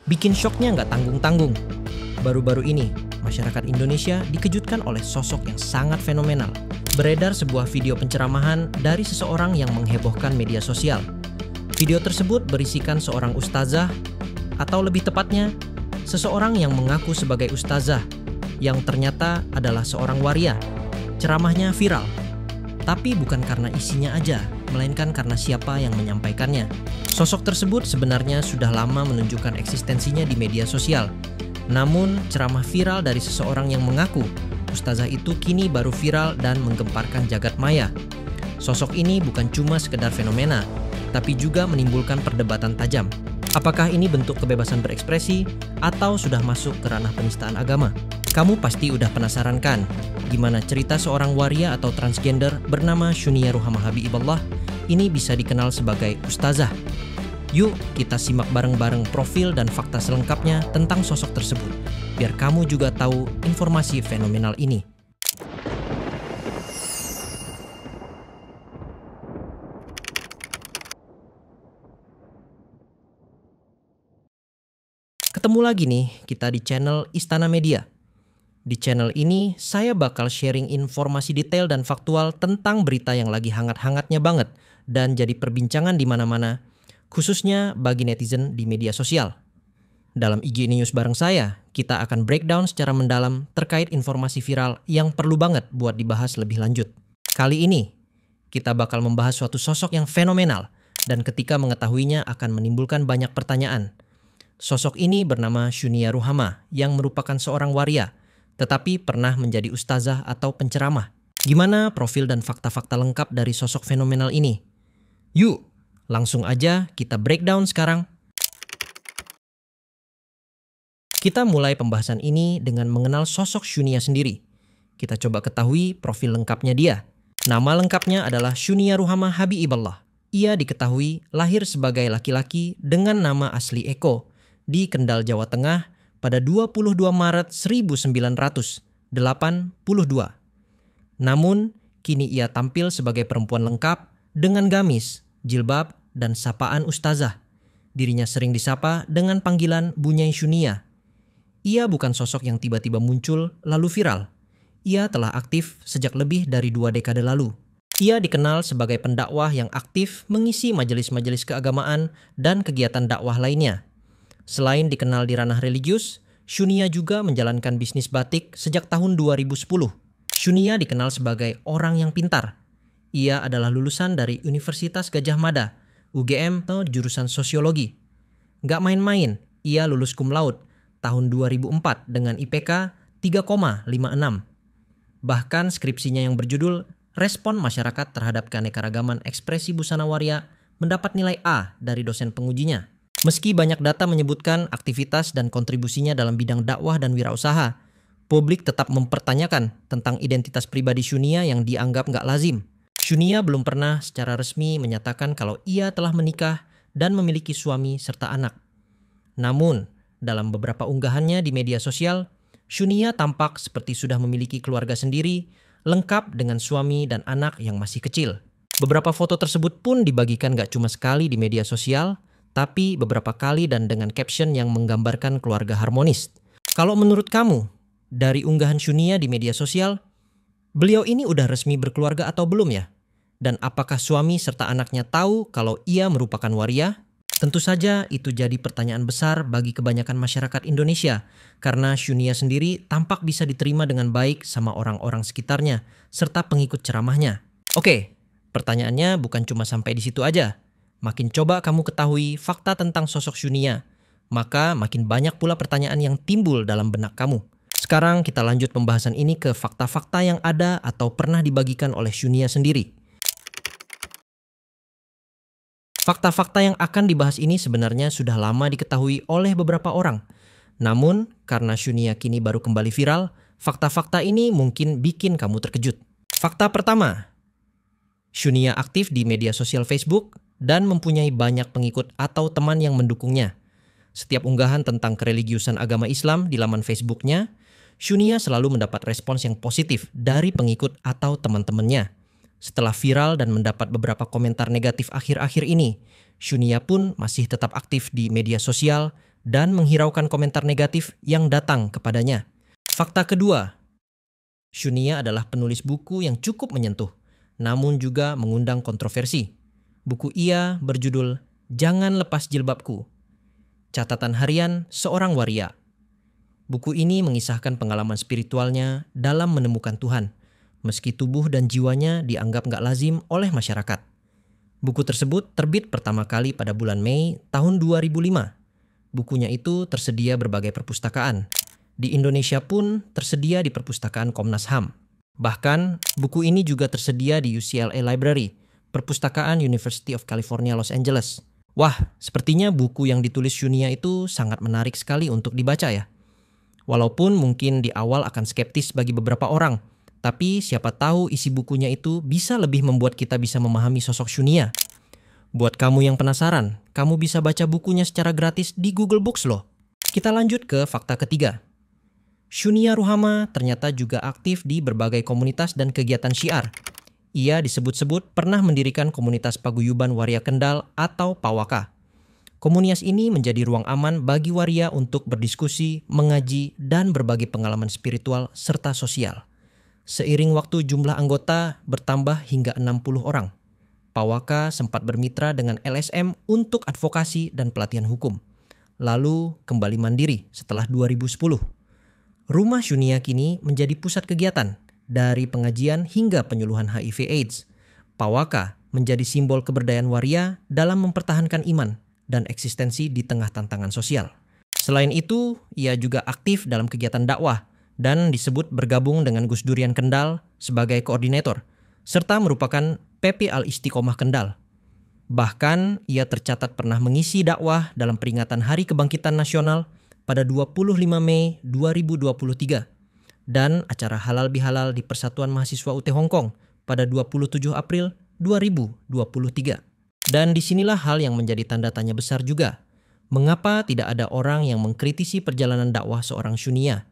Bikin syoknya nggak tanggung-tanggung. Baru-baru ini, masyarakat Indonesia dikejutkan oleh sosok yang sangat fenomenal. Beredar sebuah video penceramahan dari seseorang yang menghebohkan media sosial. Video tersebut berisikan seorang ustazah, atau lebih tepatnya, seseorang yang mengaku sebagai ustazah, yang ternyata adalah seorang waria. Ceramahnya viral, tapi bukan karena isinya aja, melainkan karena siapa yang menyampaikannya. Sosok tersebut sebenarnya sudah lama menunjukkan eksistensinya di media sosial. Namun, ceramah viral dari seseorang yang mengaku ustazah itu kini baru viral dan menggemparkan jagat maya. Sosok ini bukan cuma sekedar fenomena, tapi juga menimbulkan perdebatan tajam. Apakah ini bentuk kebebasan berekspresi atau sudah masuk ke ranah penistaan agama? Kamu pasti udah penasaran kan? Gimana cerita seorang waria atau transgender bernama Syunia Ruhamah Habiballah ini bisa dikenal sebagai ustazah? Yuk kita simak bareng-bareng profil dan fakta selengkapnya tentang sosok tersebut, biar kamu juga tahu informasi fenomenal ini. Ketemu lagi nih kita di channel Istana Media. Di channel ini saya bakal sharing informasi detail dan faktual tentang berita yang lagi hangat-hangatnya banget dan jadi perbincangan di mana-mana, khususnya bagi netizen di media sosial. Dalam IG News bareng saya, kita akan breakdown secara mendalam terkait informasi viral yang perlu banget buat dibahas lebih lanjut. Kali ini, kita bakal membahas suatu sosok yang fenomenal dan ketika mengetahuinya akan menimbulkan banyak pertanyaan. Sosok ini bernama Syunia Ruhamah yang merupakan seorang waria, tetapi pernah menjadi ustazah atau penceramah. Gimana profil dan fakta-fakta lengkap dari sosok fenomenal ini? Yuk, langsung aja kita breakdown sekarang. Kita mulai pembahasan ini dengan mengenal sosok Syunia sendiri. Kita coba ketahui profil lengkapnya dia. Nama lengkapnya adalah Syunia Ruhamah Habiballah. Ia diketahui lahir sebagai laki-laki dengan nama asli Eko di Kendal, Jawa Tengah pada 22 Maret 1982. Namun, kini ia tampil sebagai perempuan lengkap dengan gamis, jilbab, dan sapaan ustazah. Dirinya sering disapa dengan panggilan Bunyai Syunia. Ia bukan sosok yang tiba-tiba muncul lalu viral. Ia telah aktif sejak lebih dari 2 dekade lalu. Ia dikenal sebagai pendakwah yang aktif mengisi majelis-majelis keagamaan dan kegiatan dakwah lainnya. Selain dikenal di ranah religius, Syunia juga menjalankan bisnis batik sejak tahun 2010. Syunia dikenal sebagai orang yang pintar. Ia adalah lulusan dari Universitas Gadjah Mada, UGM atau jurusan sosiologi. Gak main-main, ia lulus cum laude tahun 2004 dengan IPK 3,56. Bahkan skripsinya yang berjudul Respon Masyarakat Terhadap Keanekaragaman Ekspresi Busana Waria mendapat nilai A dari dosen pengujinya. Meski banyak data menyebutkan aktivitas dan kontribusinya dalam bidang dakwah dan wirausaha, publik tetap mempertanyakan tentang identitas pribadi Syunia yang dianggap nggak lazim. Syunia belum pernah secara resmi menyatakan kalau ia telah menikah dan memiliki suami serta anak. Namun, dalam beberapa unggahannya di media sosial, Syunia tampak seperti sudah memiliki keluarga sendiri, lengkap dengan suami dan anak yang masih kecil. Beberapa foto tersebut pun dibagikan nggak cuma sekali di media sosial, tapi beberapa kali dan dengan caption yang menggambarkan keluarga harmonis. Kalau menurut kamu, dari unggahan Syunia di media sosial, beliau ini udah resmi berkeluarga atau belum ya? Dan apakah suami serta anaknya tahu kalau ia merupakan waria? Tentu saja itu jadi pertanyaan besar bagi kebanyakan masyarakat Indonesia, karena Syunia sendiri tampak bisa diterima dengan baik sama orang-orang sekitarnya, serta pengikut ceramahnya. Oke, pertanyaannya bukan cuma sampai di situ aja. Makin coba kamu ketahui fakta tentang sosok Syunia, maka makin banyak pula pertanyaan yang timbul dalam benak kamu. Sekarang kita lanjut pembahasan ini ke fakta-fakta yang ada atau pernah dibagikan oleh Syunia sendiri. Fakta-fakta yang akan dibahas ini sebenarnya sudah lama diketahui oleh beberapa orang. Namun, karena Syunia kini baru kembali viral, fakta-fakta ini mungkin bikin kamu terkejut. Fakta pertama, Syunia aktif di media sosial Facebook dan mempunyai banyak pengikut atau teman yang mendukungnya. Setiap unggahan tentang kereligiusan agama Islam di laman Facebooknya, Syunia selalu mendapat respons yang positif dari pengikut atau teman-temannya. Setelah viral dan mendapat beberapa komentar negatif akhir-akhir ini, Syunia pun masih tetap aktif di media sosial dan menghiraukan komentar negatif yang datang kepadanya. Fakta kedua, Shunia adalah penulis buku yang cukup menyentuh, namun juga mengundang kontroversi. Buku ia berjudul Jangan Lepas Jilbabku, Catatan Harian Seorang Waria. Buku ini mengisahkan pengalaman spiritualnya dalam menemukan Tuhan, meski tubuh dan jiwanya dianggap gak lazim oleh masyarakat. Buku tersebut terbit pertama kali pada bulan Mei tahun 2005. Bukunya itu tersedia berbagai perpustakaan. Di Indonesia pun tersedia di perpustakaan Komnas HAM. Bahkan, buku ini juga tersedia di UCLA Library, Perpustakaan University of California, Los Angeles. Wah, sepertinya buku yang ditulis Shunia itu sangat menarik sekali untuk dibaca ya. Walaupun mungkin di awal akan skeptis bagi beberapa orang, tapi siapa tahu isi bukunya itu bisa lebih membuat kita bisa memahami sosok Shunia. Buat kamu yang penasaran, kamu bisa baca bukunya secara gratis di Google Books loh. Kita lanjut ke fakta ketiga. Shunia Ruhama ternyata juga aktif di berbagai komunitas dan kegiatan syiar. Ia disebut-sebut pernah mendirikan komunitas paguyuban waria Kendal atau Pawaka. Komunitas ini menjadi ruang aman bagi waria untuk berdiskusi, mengaji, dan berbagi pengalaman spiritual serta sosial. Seiring waktu jumlah anggota bertambah hingga 60 orang. Pawaka sempat bermitra dengan LSM untuk advokasi dan pelatihan hukum. Lalu kembali mandiri setelah 2010. Rumah Shunia kini menjadi pusat kegiatan, dari pengajian hingga penyuluhan HIV/AIDS. Pawaka menjadi simbol keberdayaan waria dalam mempertahankan iman dan eksistensi di tengah tantangan sosial. Selain itu, ia juga aktif dalam kegiatan dakwah dan disebut bergabung dengan Gus Durian Kendal sebagai koordinator, serta merupakan PP Al-Istiqomah Kendal. Bahkan, ia tercatat pernah mengisi dakwah dalam peringatan Hari Kebangkitan Nasional pada 25 Mei 2023 dan acara Halal Bihalal di Persatuan Mahasiswa UT Hong Kong pada 27 April 2023. Dan disinilah hal yang menjadi tanda tanya besar juga. Mengapa tidak ada orang yang mengkritisi perjalanan dakwah seorang Shunia?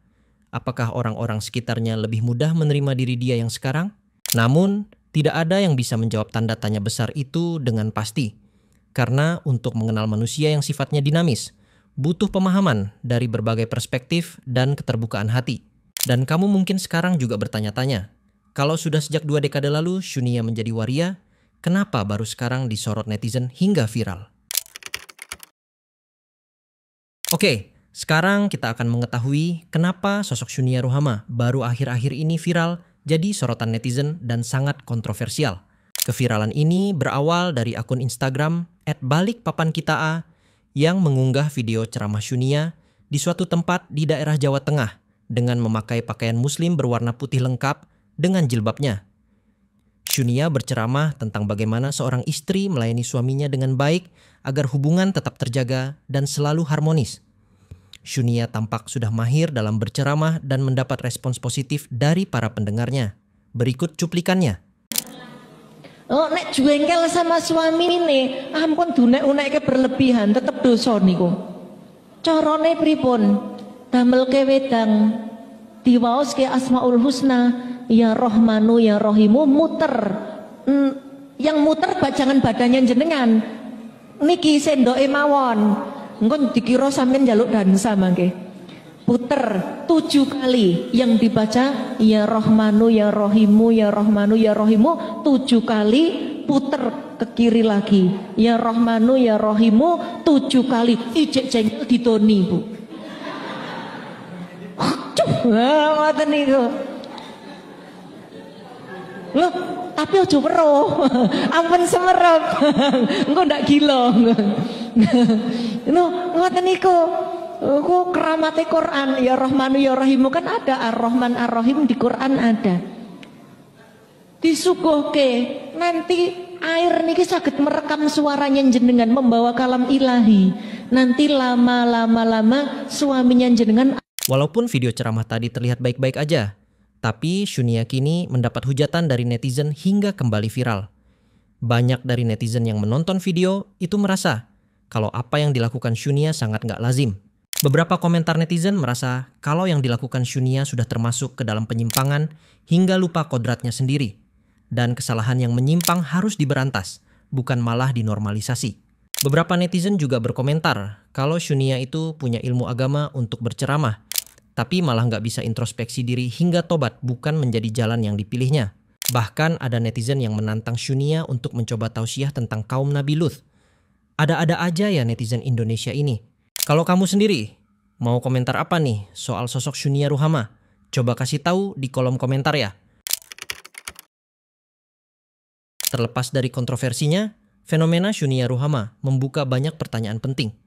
Apakah orang-orang sekitarnya lebih mudah menerima diri dia yang sekarang? Namun, tidak ada yang bisa menjawab tanda tanya besar itu dengan pasti. Karena untuk mengenal manusia yang sifatnya dinamis, butuh pemahaman dari berbagai perspektif dan keterbukaan hati. Dan kamu mungkin sekarang juga bertanya-tanya, kalau sudah sejak 2 dekade lalu Shunia menjadi waria, kenapa baru sekarang disorot netizen hingga viral? Oke, sekarang kita akan mengetahui kenapa sosok Shunia Ruhama baru akhir-akhir ini viral jadi sorotan netizen dan sangat kontroversial. Keviralan ini berawal dari akun Instagram @balikpapankitaa yang mengunggah video ceramah Shunia di suatu tempat di daerah Jawa Tengah dengan memakai pakaian muslim berwarna putih lengkap dengan jilbabnya. Shunia berceramah tentang bagaimana seorang istri melayani suaminya dengan baik agar hubungan tetap terjaga dan selalu harmonis. Shunia tampak sudah mahir dalam berceramah dan mendapat respons positif dari para pendengarnya. Berikut cuplikannya. Oh, nek jengkel sama suami ini, ampun dunek-unekke berlebihan, tetep dosa niku. Carane pripun? Damelke wedang diwaoske Asmaul Husna, ya Rohmanu ya Rohimu, muter. Yang muter jangan badannya jenengan. Niki sendoke mawon. Engko dikira sampean njaluk dansa mangke. Puter 7 kali, yang dibaca ya Rohmanu ya Rohimu ya Rohmanu ya Rohimu 7 kali, puter ke kiri lagi ya Rohmanu ya Rohimu 7 kali. Ijek jengkel ditoni Bu. Aduh, ngoten niku. Loh, tapi ojo weruh. Ampun semerep. Engko ndak gila. Loh, ngoten niku. Kok keramate Quran ya Rahmanu ya Rahimu kan ada, Ar-Rahman Ar-Rahim di Quran ada. Disuguhke nanti air niki saged merekam suaranya jenengan membawa kalam ilahi. Nanti lama suaminya jenengan. Walaupun video ceramah tadi terlihat baik-baik aja, tapi Shunia kini mendapat hujatan dari netizen hingga kembali viral. Banyak dari netizen yang menonton video itu merasa kalau apa yang dilakukan Shunia sangat gak lazim. Beberapa komentar netizen merasa kalau yang dilakukan Shunia sudah termasuk ke dalam penyimpangan hingga lupa kodratnya sendiri. Dan kesalahan yang menyimpang harus diberantas, bukan malah dinormalisasi. Beberapa netizen juga berkomentar kalau Shunia itu punya ilmu agama untuk berceramah, tapi malah nggak bisa introspeksi diri hingga tobat bukan menjadi jalan yang dipilihnya. Bahkan ada netizen yang menantang Shunia untuk mencoba tausiah tentang kaum Nabi Lut. Ada-ada aja ya netizen Indonesia ini. Kalau kamu sendiri, mau komentar apa nih soal sosok Shunia Ruhama? Coba kasih tahu di kolom komentar ya. Terlepas dari kontroversinya, fenomena Shunia Ruhama membuka banyak pertanyaan penting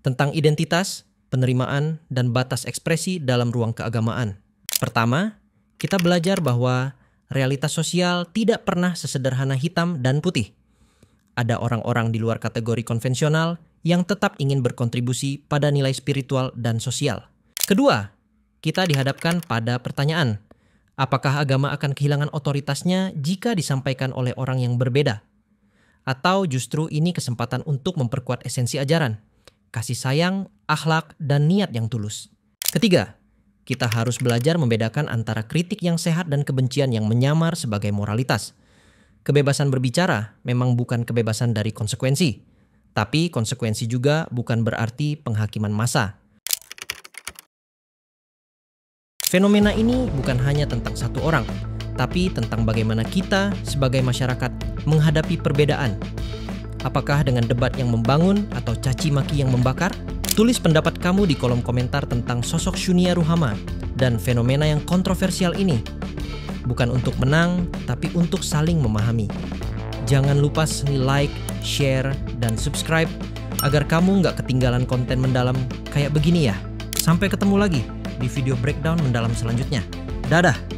tentang identitas, penerimaan, dan batas ekspresi dalam ruang keagamaan. Pertama, kita belajar bahwa realitas sosial tidak pernah sesederhana hitam dan putih. Ada orang-orang di luar kategori konvensional yang tetap ingin berkontribusi pada nilai spiritual dan sosial. Kedua, kita dihadapkan pada pertanyaan, apakah agama akan kehilangan otoritasnya jika disampaikan oleh orang yang berbeda? Atau justru ini kesempatan untuk memperkuat esensi ajaran, kasih sayang, akhlak, dan niat yang tulus. Ketiga, kita harus belajar membedakan antara kritik yang sehat dan kebencian yang menyamar sebagai moralitas. Kebebasan berbicara memang bukan kebebasan dari konsekuensi, tapi konsekuensi juga bukan berarti penghakiman massa. Fenomena ini bukan hanya tentang satu orang, tapi tentang bagaimana kita sebagai masyarakat menghadapi perbedaan. Apakah dengan debat yang membangun atau caci maki yang membakar? Tulis pendapat kamu di kolom komentar tentang sosok Shunia Ruhama dan fenomena yang kontroversial ini. Bukan untuk menang, tapi untuk saling memahami. Jangan lupa like, share, dan subscribe agar kamu nggak ketinggalan konten mendalam kayak begini ya. Sampai ketemu lagi di video breakdown mendalam selanjutnya. Dadah!